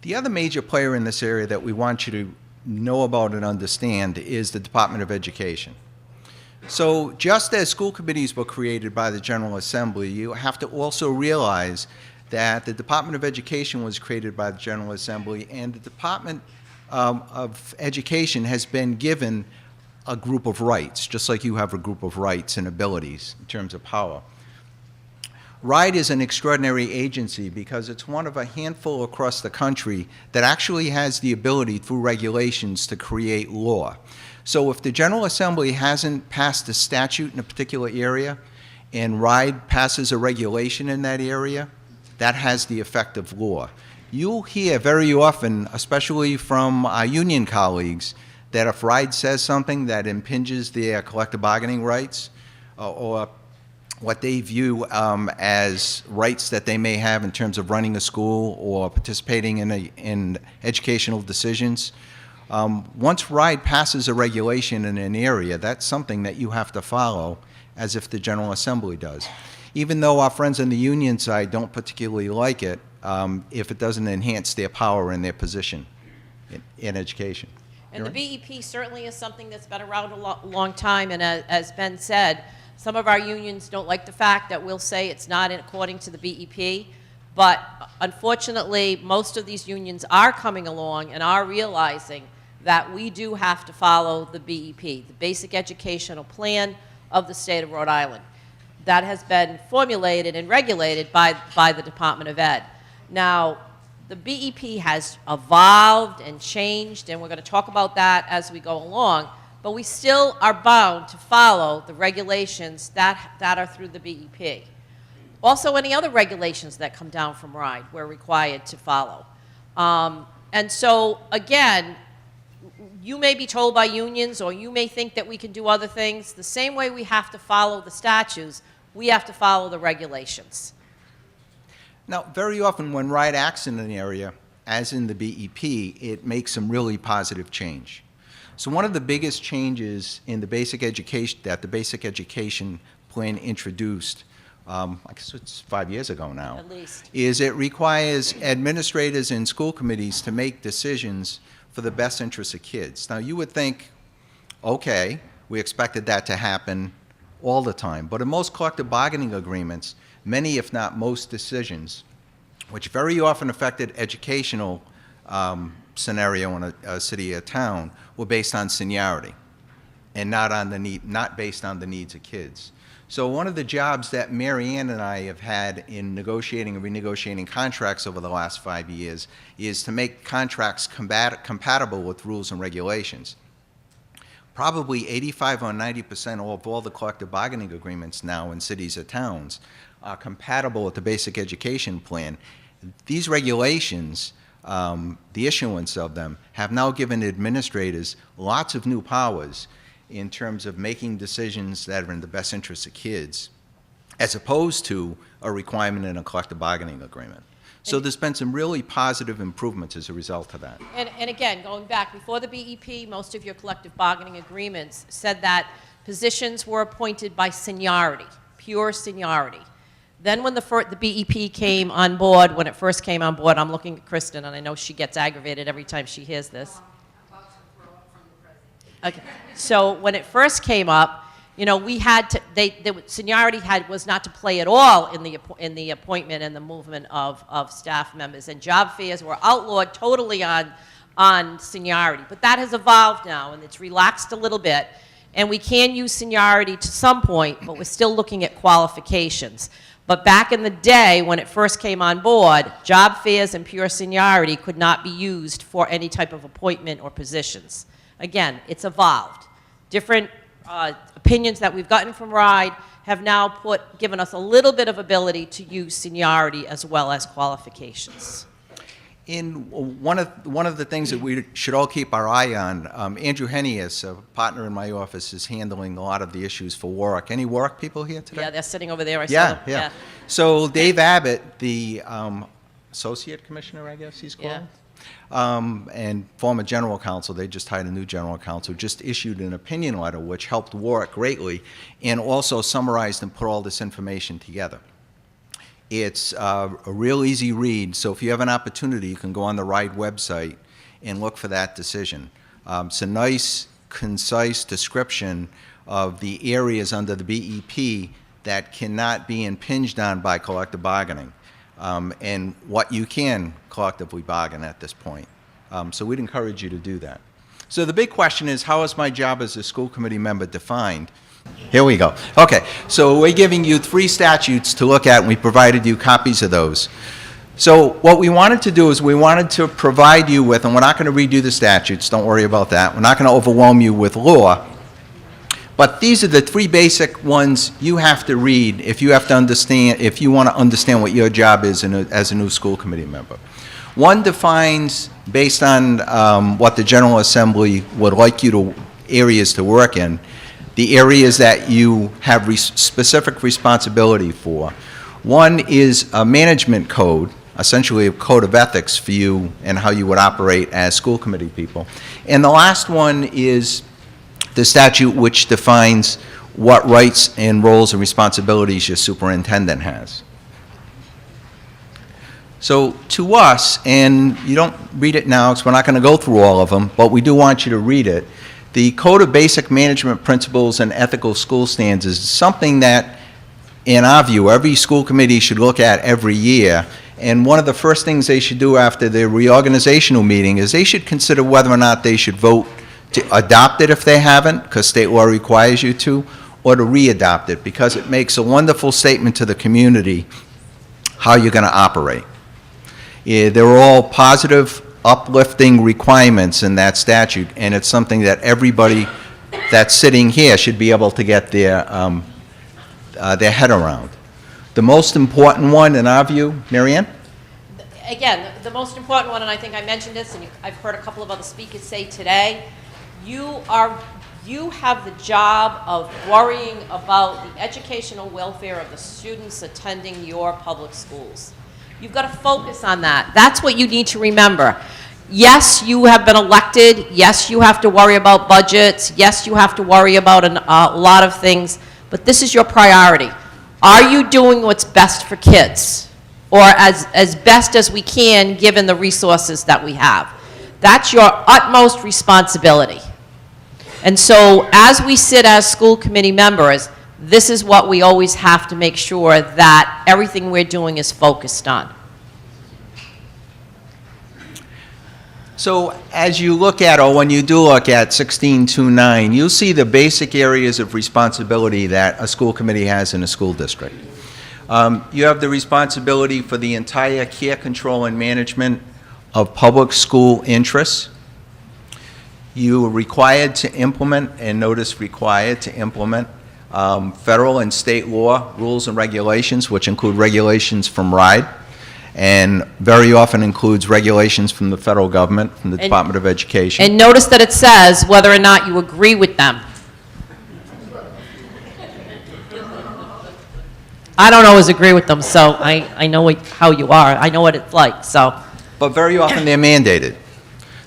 The other major player in this area that we want you to know about and understand is the Department of Education. So just as school committees were created by the General Assembly, you have to also realize that the Department of Education was created by the General Assembly, and the Department of Education has been given a group of rights, just like you have a group of rights and abilities in terms of power. RIDE is an extraordinary agency because it's one of a handful across the country that actually has the ability through regulations to create law. So if the General Assembly hasn't passed a statute in a particular area and RIDE passes a regulation in that area, that has the effect of law. You'll hear very often, especially from our union colleagues, that if RIDE says something that impinges their collective bargaining rights or what they view as rights that they may have in terms of running a school or participating in educational decisions, once RIDE passes a regulation in an area, that's something that you have to follow as if the General Assembly does. Even though our friends on the union side don't particularly like it, if it doesn't enhance their power and their position in education. And the BEP certainly is something that's been around a long time, and as Ben said, some of our unions don't like the fact that we'll say it's not according to the BEP, but unfortunately, most of these unions are coming along and are realizing that we do have to follow the BEP, the Basic Educational Plan of the state of Rhode Island. That has been formulated and regulated by the Department of Ed. Now, the BEP has evolved and changed, and we're going to talk about that as we go along, but we still are bound to follow the regulations that are through the BEP. Also, any other regulations that come down from RIDE, we're required to follow. And so, again, you may be told by unions, or you may think that we can do other things. The same way we have to follow the statutes, we have to follow the regulations. Now, very often when RIDE acts in an area, as in the BEP, it makes some really positive change. So one of the biggest changes in the basic education, that the Basic Education Plan introduced, I guess it's 5 years ago now, at least, is it requires administrators and school committees to make decisions for the best interests of kids. Now, you would think, okay, we expected that to happen all the time, but in most collective bargaining agreements, many, if not most decisions, which very often affected educational scenario in a city or town, were based on seniority and not based on the needs of kids. So one of the jobs that Mary Ann and I have had in negotiating and renegotiating contracts over the last 5 years is to make contracts compatible with rules and regulations. Probably 85 or 90% of all the collective bargaining agreements now in cities or towns are compatible with the Basic Education Plan. These regulations, the issuance of them, have now given administrators lots of new powers in terms of making decisions that are in the best interest of kids, as opposed to a requirement in a collective bargaining agreement. So there's been some really positive improvements as a result of that. And again, going back, before the BEP, most of your collective bargaining agreements said that positions were appointed by seniority, pure seniority. Then when the BEP came on board, when it first came on board, I'm looking at Kristen, and I know she gets aggravated every time she hears this. Okay. So when it first came up, you know, we had to, seniority was not to play at all in the appointment and the movement of staff members, and job fairs were outlawed totally on seniority. But that has evolved now, and it's relaxed a little bit, and we can use seniority to some point, but we're still looking at qualifications. But back in the day, when it first came on board, job fairs and pure seniority could not be used for any type of appointment or positions. Again, it's evolved. Different opinions that we've gotten from RIDE have now given us a little bit of ability to use seniority as well as qualifications. In one of the things that we should all keep our eye on, Andrew Hennius, a partner in my office, is handling a lot of the issues for Warwick. Any Warwick people here today? Yeah, they're sitting over there. I saw them. Yeah. So Dave Abbott, the Associate Commissioner, I guess he's called, Yeah. And former general counsel, they just hired a new general counsel, just issued an opinion letter which helped Warwick greatly and also summarized and put all this information together. It's a real easy read, so if you have an opportunity, you can go on the RIDE website and look for that decision. It's a nice, concise description of the areas under the BEP that cannot be impinged on by collective bargaining, and what you can collectively bargain at this point. So we'd encourage you to do that. So the big question is, how is my job as a school committee member defined? Here we go. Okay, so we're giving you 3 statutes to look at, and we provided you copies of those. So what we wanted to do is we wanted to provide you with, and we're not going to redo the statutes, don't worry about that. We're not going to overwhelm you with law, but these are the 3 basic ones you have to read if you have to understand, if you want to understand what your job is as a new school committee member. One defines, based on what the General Assembly would like you to, areas to work in, the areas that you have specific responsibility for. One is a management code, essentially a code of ethics for you and how you would operate as school committee people. And the last one is the statute which defines what rights and roles and responsibilities your superintendent has. So to us, and you don't read it now because we're not going to go through all of them, but we do want you to read it. The Code of Basic Management Principles and Ethical School Standards is something that, in our view, every school committee should look at every year. And one of the first things they should do after the reorganizational meeting is they should consider whether or not they should vote to adopt it if they haven't, because state law requires you to, or to re-adopt it, because it makes a wonderful statement to the community how you're going to operate. They're all positive, uplifting requirements in that statute, and it's something that everybody that's sitting here should be able to get their head around. The most important one, in our view, Mary Ann? Again, the most important one, and I think I mentioned this, and I've heard a couple of other speakers say today, you have the job of worrying about the educational welfare of the students attending your public schools. You've got to focus on that. That's what you need to remember. Yes, you have been elected. Yes, you have to worry about budgets. Yes, you have to worry about a lot of things, but this is your priority. Are you doing what's best for kids, or as best as we can given the resources that we have? That's your utmost responsibility. And so as we sit as school committee members, this is what we always have to make sure that everything we're doing is focused on. So as you look at, or when you do look at 1629, you'll see the basic areas of responsibility that a school committee has in a school district. You have the responsibility for the entire care, control, and management of public school interests. You are required to implement, and notice required to implement, federal and state law rules and regulations, which include regulations from RIDE, and very often includes regulations from the federal government, from the Department of Education. And notice that it says whether or not you agree with them. I don't always agree with them, so I know how you are. I know what it's like, so. But very often they're mandated.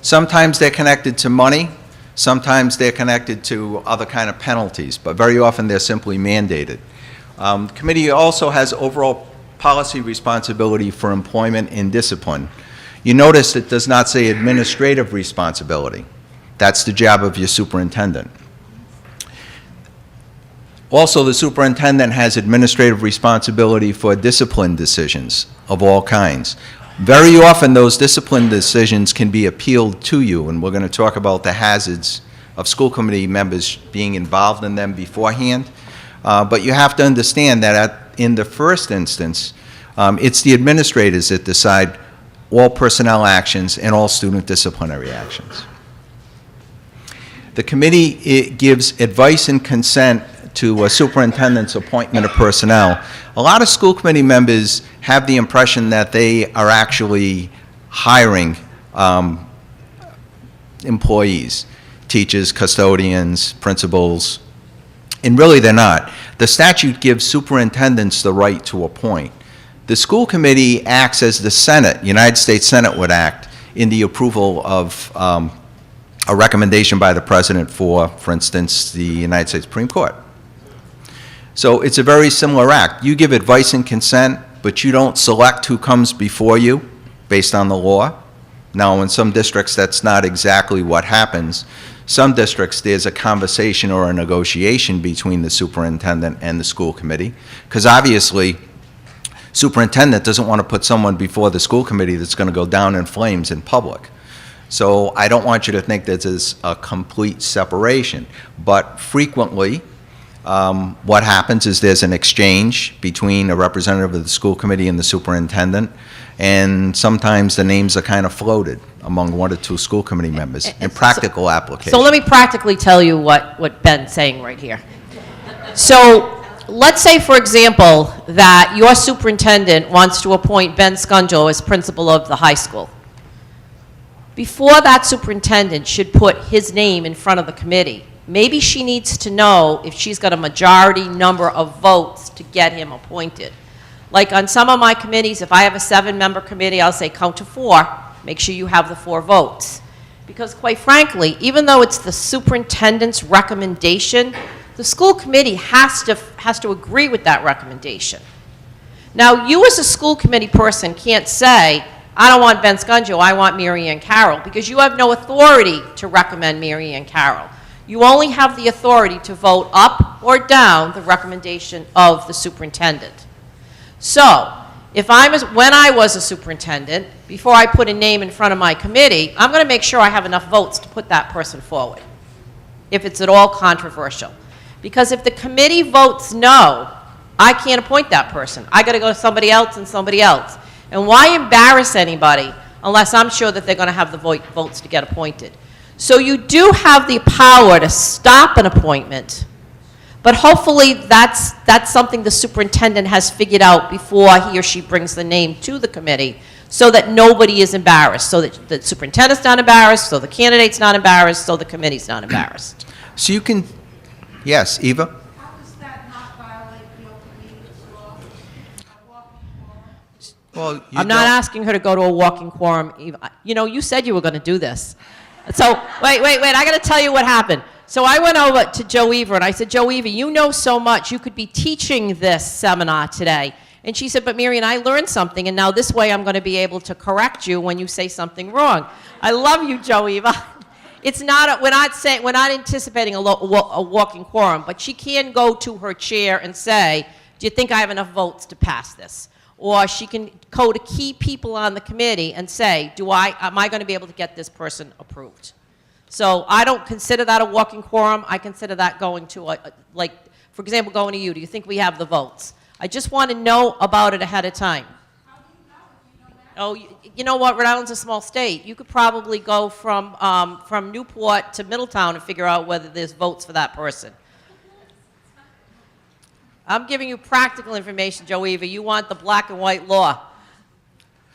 Sometimes they're connected to money, sometimes they're connected to other kind of penalties, but very often they're simply mandated. The committee also has overall policy responsibility for employment and discipline. You notice it does not say administrative responsibility. That's the job of your superintendent. Also, the superintendent has administrative responsibility for discipline decisions of all kinds. Very often, those discipline decisions can be appealed to you, and we're going to talk about the hazards of school committee members being involved in them beforehand. But you have to understand that in the first instance, it's the administrators that decide all personnel actions and all student disciplinary actions. The committee gives advice and consent to a superintendent's appointment of personnel. A lot of school committee members have the impression that they are actually hiring employees, teachers, custodians, principals, and really they're not. The statute gives superintendents the right to appoint. The school committee acts as the Senate, United States Senate would act in the approval of a recommendation by the President for instance, the United States Supreme Court. So it's a very similar act. You give advice and consent, but you don't select who comes before you based on the law. Now, in some districts, that's not exactly what happens. Some districts, there's a conversation or a negotiation between the superintendent and the school committee, because obviously, superintendent doesn't want to put someone before the school committee that's going to go down in flames in public. So I don't want you to think that there's a complete separation, but frequently, what happens is there's an exchange between a representative of the school committee and the superintendent, and sometimes the names are kind of floated among one or two school committee members in practical application. So let me practically tell you what Ben's saying right here. So let's say, for example, that your superintendent wants to appoint Ben Scungio as principal of the high school. Before that superintendent should put his name in front of the committee, maybe she needs to know if she's got a majority number of votes to get him appointed. Like on some of my committees, if I have a 7-member committee, I'll say count to 4, make sure you have the 4 votes. Because quite frankly, even though it's the superintendent's recommendation, the school committee has to agree with that recommendation. Now, you as a school committee person can't say, I don't want Ben Scungio, I want Mary Ann Carroll, because you have no authority to recommend Mary Ann Carroll. You only have the authority to vote up or down the recommendation of the superintendent. So, when I was a superintendent, before I put a name in front of my committee, I'm going to make sure I have enough votes to put that person forward, if it's at all controversial. Because if the committee votes no, I can't appoint that person. I got to go to somebody else and somebody else. And why embarrass anybody unless I'm sure that they're going to have the votes to get appointed? So you do have the power to stop an appointment, but hopefully that's something the superintendent has figured out before he or she brings the name to the committee, so that nobody is embarrassed, so that the superintendent's not embarrassed, so the candidate's not embarrassed, so the committee's not embarrassed. So you can, yes, Eva? How does that not violate the open meetings law? Well, I'm not asking her to go to a walking quorum. You know, you said you were going to do this. So, wait, I got to tell you what happened. So I went over to Joe Weaver, and I said, Joe Weaver, you know so much. You could be teaching this seminar today. And she said, but Marian, I learned something, and now this way I'm going to be able to correct you when you say something wrong. I love you, Joe Weaver. It's not, we're not anticipating a walking quorum, but she can go to her chair and say, do you think I have enough votes to pass this? Or she can go to key people on the committee and say, am I going to be able to get this person approved? So I don't consider that a walking quorum. I consider that going to, like, for example, going to you. Do you think we have the votes? I just want to know about it ahead of time. How do you know if you don't have? Oh, you know what? Rhode Island's a small state. You could probably go from Newport to Middletown and figure out whether there's votes for that person. I'm giving you practical information, Joe Weaver. You want the black and white law.